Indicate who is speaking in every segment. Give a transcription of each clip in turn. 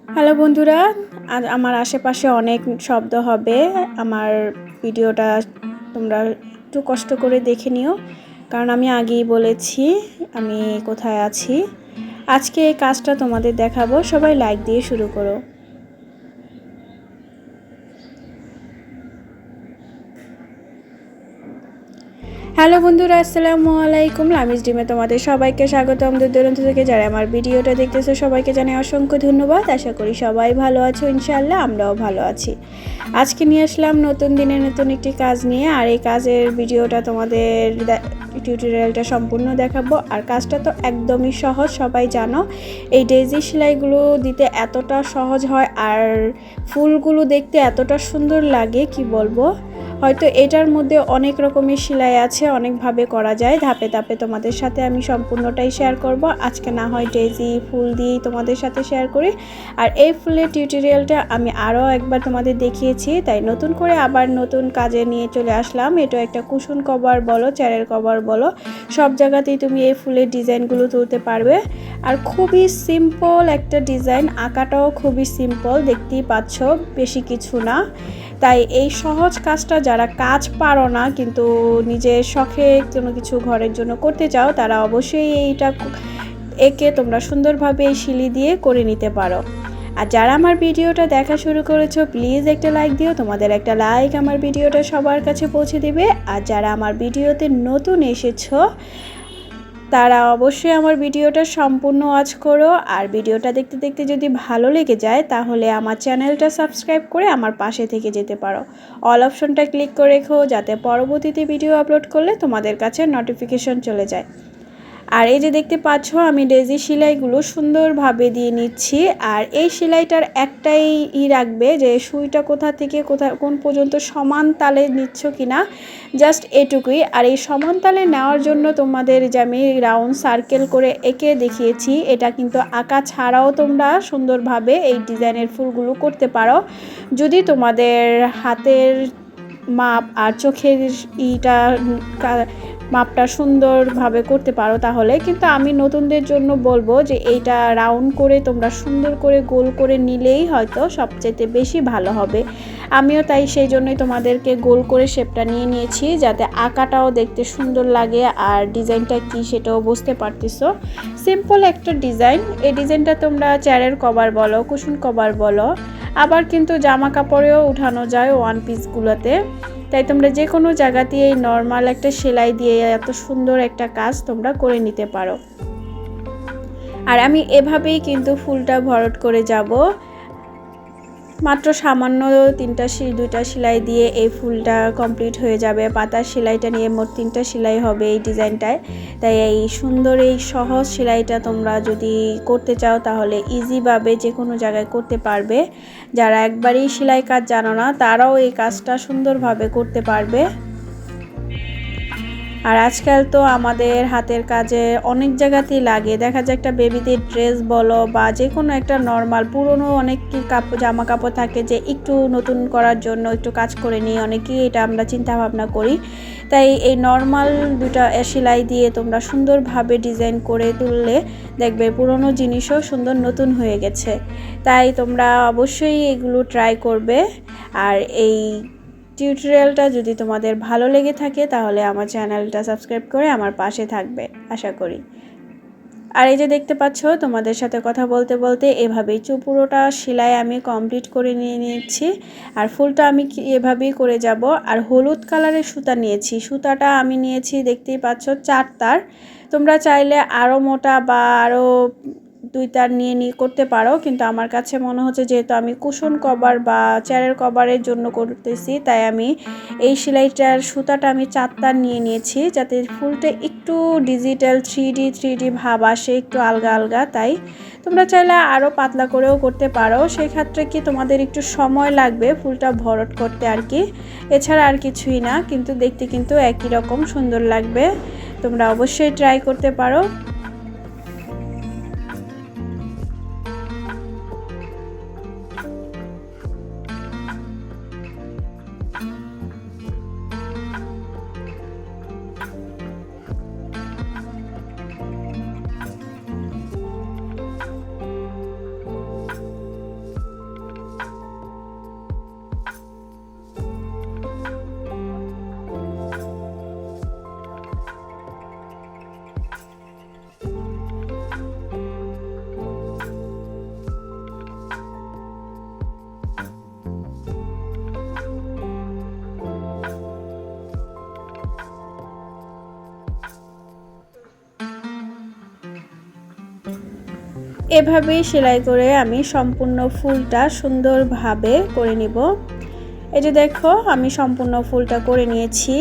Speaker 1: Hello বন্ধুরা, আজ আমার আশেপাশে অনেক শব্দ হবে। আমার ভিডিওটা তোমরা একটু কষ্ট করে দেখে নিও, কারণ আমি আগেই বলেছি আমি কোথায় আছি। আজকে এই কাজটা তোমাদের দেখাবো, সবাই লাইক দিয়ে শুরু করো। হ্যালো বন্ধুরা, আসসালামু আলাইকুম। লামিজ ডিমে তোমাদের সবাইকে স্বাগতম। দূর দূরান্ত থেকে যারা আমার ভিডিওটা দেখতেছো সবাইকে জানাই অসংখ্য ধন্যবাদ। আশা করি সবাই ভালো আছো, ইনশাআল্লাহ আমরাও ভালো আছি। আজকে নিয়ে আসলাম নতুন দিনে নতুন একটি কাজ নিয়ে, আর এই কাজের ভিডিওটা তোমাদের টিউটোরিয়ালটা সম্পূর্ণ দেখাবো। আর কাজটা তো একদমই সহজ, সবাই জানো। এই ডেজি সেলাইগুলো দিতে এতটা সহজ হয়, আর ফুলগুলো দেখতে এতটা সুন্দর লাগে কি বলবো। হয়তো এটার মধ্যে অনেক রকমের সেলাই আছে, অনেকভাবে করা যায়। ধাপে ধাপে তোমাদের সাথে আমি সম্পূর্ণটাই শেয়ার করব। আজকে না হয় ডেজি ফুল দিয়েই তোমাদের সাথে শেয়ার করি। আর এই ফুলের টিউটোরিয়ালটা আমি আরও একবার তোমাদের দেখিয়েছি, তাই নতুন করে আবার নতুন কাজে নিয়ে চলে আসলাম। এটা একটা কুশন কভার বলো, চেয়ারের কভার বলো, সব জায়গাতেই তুমি এই ফুলের ডিজাইনগুলো তুলতে পারবে। আর খুবই সিম্পল একটা ডিজাইন, আঁকাটাও খুবই সিম্পল, দেখতেই পাচ্ছ, বেশি কিছু না। তাই এই সহজ কাজটা যারা কাজ পারো না কিন্তু নিজের শখে কোনো কিছু ঘরের জন্য করতে চাও, তারা অবশ্যই এইটা একে তোমরা সুন্দরভাবে এই শিলি দিয়ে করে নিতে পারো। আর যারা আমার ভিডিওটা দেখা শুরু করেছো, প্লিজ একটা লাইক দিও। তোমাদের একটা লাইক আমার ভিডিওটা সবার কাছে পৌঁছে দিবে। আর যারা আমার ভিডিওতে নতুন এসেছো, তারা অবশ্যই আমার ভিডিওটা সম্পূর্ণ ওয়াচ করো। আর ভিডিওটা দেখতে দেখতে যদি ভালো লেগে যায়, তাহলে আমার চ্যানেলটা সাবস্ক্রাইব করে আমার পাশে থেকে যেতে পারো। অল অপশনটা ক্লিক করে রেখো, যাতে পরবর্তীতে ভিডিও আপলোড করলে তোমাদের কাছে নোটিফিকেশন চলে যায়। আর এই যে দেখতে পাচ্ছ, আমি ডেজি সেলাইগুলো সুন্দরভাবে দিয়ে নিচ্ছি। আর এই সেলাইটার একটাই রাখবে যে সুইটা কোথা থেকে কোন পর্যন্ত সমান তালে নিচ্ছ কিনা, জাস্ট এটুকুই। আর এই সমান তালে নেওয়ার জন্য তোমাদের যে আমি রাউন্ড সার্কেল করে এঁকে দেখিয়েছি, এটা কিন্তু আঁকা ছাড়াও তোমরা সুন্দরভাবে এই ডিজাইনের ফুলগুলো করতে পারো, যদি তোমাদের হাতের মাপ আর চোখের মাপটা সুন্দরভাবে করতে পারো। তাহলে কিন্তু আমি নতুনদের জন্য বলবো যে এইটা রাউন্ড করে তোমরা সুন্দর করে গোল করে নিলেই হয়তো সবচেয়ে বেশি ভালো হবে। আমিও তাই সেই জন্যই তোমাদেরকে গোল করে শেপটা নিয়ে নিয়েছি, যাতে আঁকাটাও দেখতে সুন্দর লাগে আর ডিজাইনটা কি সেটাও বুঝতে পারতেছো। সিম্পল একটা ডিজাইন। এই ডিজাইনটা তোমরা চেয়ারের কভার বলো, কুশন কভার বলো, আবার কিন্তু জামা কাপড়েও উঠানো যায় ওয়ান পিসগুলোতে। তাই তোমরা যে কোনো জায়গাতেই এই নর্মাল একটা সেলাই দিয়ে এত সুন্দর একটা কাজ তোমরা করে নিতে পারো। আর আমি এভাবেই কিন্তু ফুলটা ভরট করে যাব। মাত্র সামান্য দুইটা সেলাই দিয়ে এই ফুলটা কমপ্লিট হয়ে যাবে। পাতার সেলাইটা নিয়ে মোট 3টা সেলাই হবে এই ডিজাইনটায়। তাই এই সুন্দর এই সহজ সেলাইটা তোমরা যদি করতে চাও, তাহলে ইজিভাবে যে কোনো জায়গায় করতে পারবে। যারা একবারই সেলাই কাজ জানো না, তারাও এই কাজটা সুন্দরভাবে করতে পারবে। আর আজকাল তো আমাদের হাতের কাজে অনেক জায়গাতেই লাগে। দেখা যায় একটা বেবিদের ড্রেস বলো বা যে কোনো একটা নর্মাল পুরনো অনেক জামা কাপড় থাকে যে একটু নতুন করার জন্য একটু কাজ করে নিই, অনেকেই এটা আমরা চিন্তা ভাবনা করি। তাই এই নর্মাল দুটা সেলাই দিয়ে তোমরা সুন্দরভাবে ডিজাইন করে তুললে দেখবে পুরনো জিনিসও সুন্দর নতুন হয়ে গেছে। তাই তোমরা অবশ্যই এগুলো ট্রাই করবে। আর এই টিউটোরিয়ালটা যদি তোমাদের ভালো লেগে থাকে, তাহলে আমার চ্যানেলটা সাবস্ক্রাইব করে আমার পাশে থাকবে আশা করি। আর এই যে দেখতে পাচ্ছ, তোমাদের সাথে কথা বলতে বলতে এভাবেই পুরোটা সেলাই আমি কমপ্লিট করে নিয়ে নিচ্ছি। আর ফুলটা আমি এভাবেই করে যাব। আর হলুদ কালারের সুতা নিয়েছি, সুতাটা আমি নিয়েছি দেখতেই পাচ্ছ 4 তার। তোমরা চাইলে আরও মোটা বা আরও 2 তার নিয়ে করতে পারো, কিন্তু আমার কাছে মনে হচ্ছে যেহেতু আমি কুশন কভার বা চেয়ারের কভারের জন্য করতেছি, তাই আমি এই সেলাইটার সুতাটা আমি 4 তার নিয়ে নিয়েছি, যাতে ফুলটা একটু ডিজিটাল 3D ভাব আসে, একটু আলগা আলগা। তাই তোমরা চাইলে আরও পাতলা করেও করতে পারো, সেই ক্ষেত্রে কি তোমাদের একটু সময় লাগবে ফুলটা ভরট করতে আর কি, এছাড়া আর কিছুই না। কিন্তু দেখতে কিন্তু একই রকম সুন্দর লাগবে। তোমরা অবশ্যই ট্রাই করতে পারো। এভাবেই সেলাই করে আমি সম্পূর্ণ ফুলটা সুন্দরভাবে করে নিব। এই যে দেখো আমি সম্পূর্ণ ফুলটা করে নিয়েছি।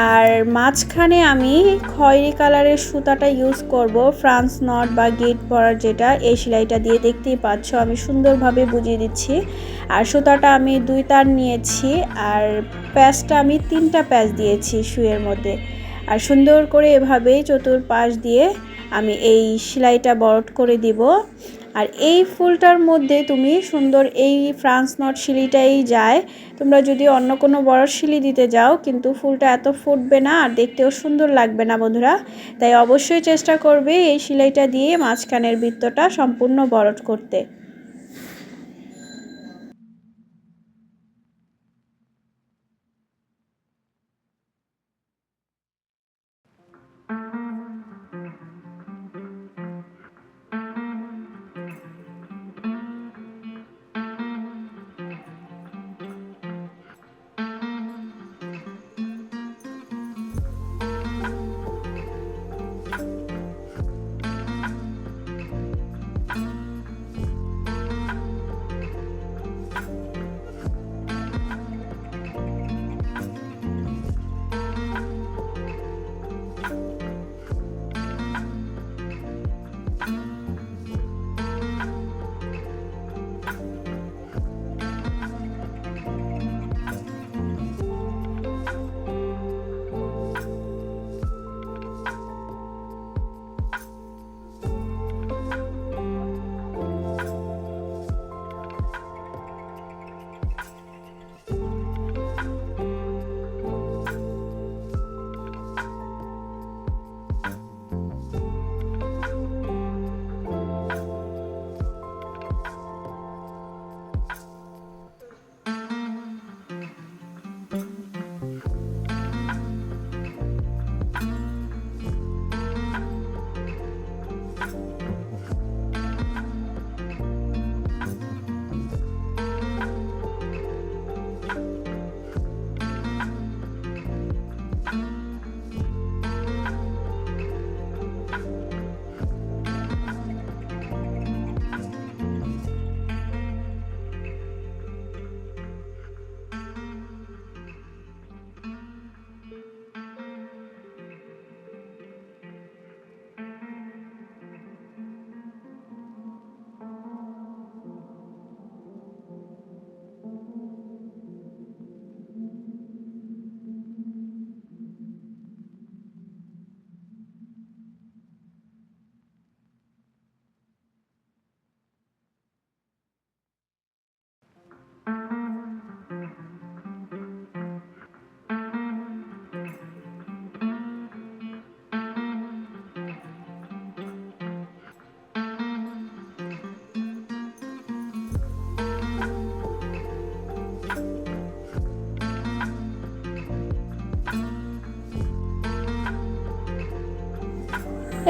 Speaker 1: আর মাঝখানে আমি খয়েরি কালারের সুতাটা ইউজ করব, ফ্রান্স নট বা গেট পরার যেটা, এই সেলাইটা দিয়ে দেখতেই পাচ্ছ আমি সুন্দরভাবে বুঝিয়ে দিচ্ছি। আর সুতাটা আমি 2 তার নিয়েছি, আর প্যাচটা আমি 3টা প্যাচ দিয়েছি সুইয়ের মধ্যে। আর সুন্দর করে এভাবেই চতুর্পাশ দিয়ে আমি এই সেলাইটা বড় করে দিব। আর এই ফুলটার মধ্যে তুমি সুন্দর এই ফ্রান্স নট সিলিটাই যায়। তোমরা যদি অন্য কোনো বড় সিলি দিতে যাও কিন্তু ফুলটা এত ফুটবে না আর দেখতেও সুন্দর লাগবে না বন্ধুরা। তাই অবশ্যই চেষ্টা করবে এই সেলাইটা দিয়ে মাঝখানের বৃত্তটা সম্পূর্ণ বড় করতে।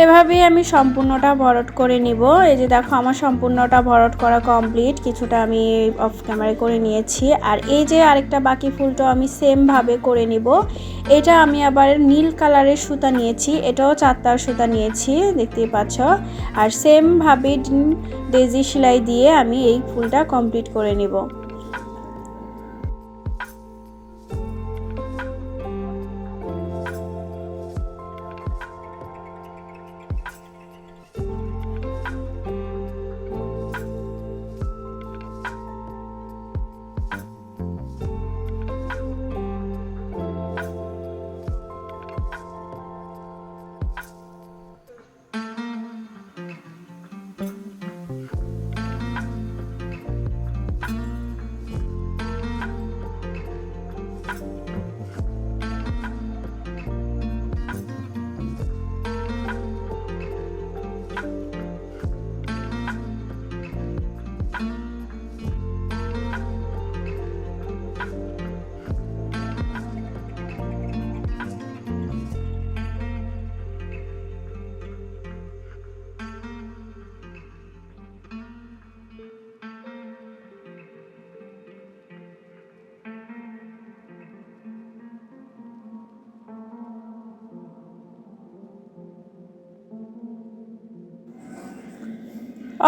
Speaker 1: এভাবেই আমি সম্পূর্ণটা ভরট করে নিব। এই যে দেখো আমার সম্পূর্ণটা ভরট করা কমপ্লিট, কিছুটা আমি অফ ক্যামেরায় করে নিয়েছি। আর এই যে আরেকটা বাকি ফুলটাও আমি সেম ভাবে করে নিব। এটা আমি আবার নীল কালারের সুতা নিয়েছি, এটাও 4 তার সুতা নিয়েছি দেখতেই পাচ্ছ। আর সেম ভাবে ডেজি সেলাই দিয়ে আমি এই ফুলটা কমপ্লিট করে নিব।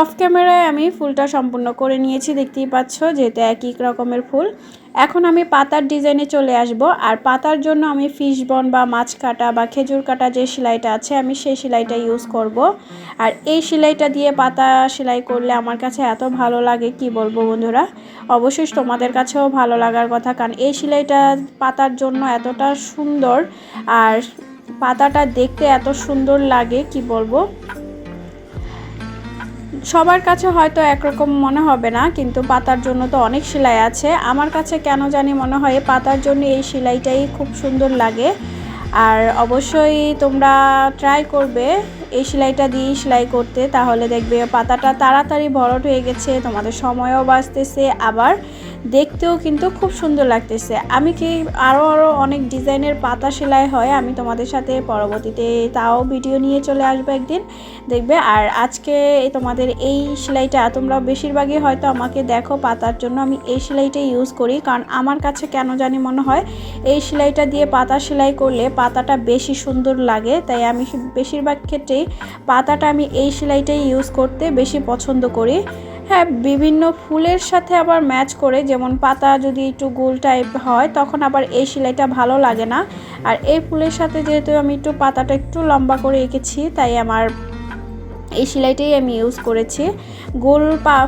Speaker 1: অফ ক্যামেরায় আমি ফুলটা সম্পূর্ণ করে নিয়েছি, দেখতেই পাচ্ছ, যেহেতু একই রকমের ফুল। এখন আমি পাতার ডিজাইনে চলে আসব। আর পাতার জন্য আমি ফিশ বন বা মাছ কাটা বা খেজুর কাটা যে সেলাইটা আছে, আমি সেই সেলাইটা ইউজ করব। আর এই সেলাইটা দিয়ে পাতা সেলাই করলে আমার কাছে এত ভালো লাগে কি বলবো বন্ধুরা। অবশ্যই তোমাদের কাছেও ভালো লাগার কথা, কারণ এই সেলাইটা পাতার জন্য এতটা সুন্দর, আর পাতাটা দেখতে এত সুন্দর লাগে কি বলবো। সবার কাছে হয়তো একরকম মনে হবে না, কিন্তু পাতার জন্য তো অনেক সেলাই আছে। আমার কাছে কেন জানি মনে হয় পাতার জন্য এই সেলাইটাই খুব সুন্দর লাগে। আর অবশ্যই তোমরা ট্রাই করবে এই সেলাইটা দিয়ে সেলাই করতে, তাহলে দেখবে পাতাটা তাড়াতাড়ি ভরট হয়ে গেছে, তোমাদের সময়ও বাঁচতেছে, আবার দেখতেও কিন্তু খুব সুন্দর লাগতেছে। আমি কি আরও অনেক ডিজাইনের পাতা সেলাই হয়, আমি তোমাদের সাথে পরবর্তীতে তাও ভিডিও নিয়ে চলে আসবো একদিন, দেখবে। আর আজকে তোমাদের এই সেলাইটা তোমরা বেশিরভাগই হয়তো আমাকে দেখো পাতার জন্য আমি এই সেলাইটাই ইউজ করি, কারণ আমার কাছে কেন জানি মনে হয় এই সেলাইটা দিয়ে পাতা সেলাই করলে পাতাটা বেশি সুন্দর লাগে। তাই আমি বেশিরভাগ ক্ষেত্রেই পাতাটা আমি এই সেলাইটাই ইউজ করতে বেশি পছন্দ করি। হ্যাঁ, বিভিন্ন ফুলের সাথে আবার ম্যাচ করে, যেমন পাতা যদি একটু গোল টাইপ হয় তখন আবার এই সেলাইটা ভালো লাগে না। আর এই ফুলের সাথে যেহেতু আমি একটু পাতাটা একটু লম্বা করে এঁকেছি, তাই আমার এই সেলাইটাই আমি ইউজ করেছি। গোল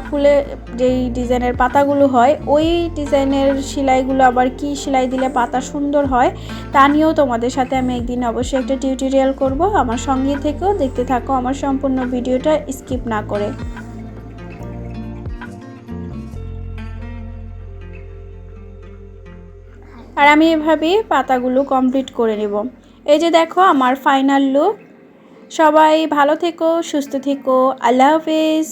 Speaker 1: ফুলে যেই ডিজাইনের পাতাগুলো হয়, ওই ডিজাইনের সেলাইগুলো আবার কি সেলাই দিলে পাতা সুন্দর হয় তা নিয়েও তোমাদের সাথে আমি একদিন অবশ্যই একটা টিউটোরিয়াল করব। আমার সঙ্গে থেকেও দেখতে থাকো আমার সম্পূর্ণ ভিডিওটা স্কিপ না করে। আর আমি এভাবেই পাতাগুলো কমপ্লিট করে নেব। এই যে দেখো আমার ফাইনাল লুক। সবাই ভালো থেকো, সুস্থ থেকো, আল্লাহ হাফেজ।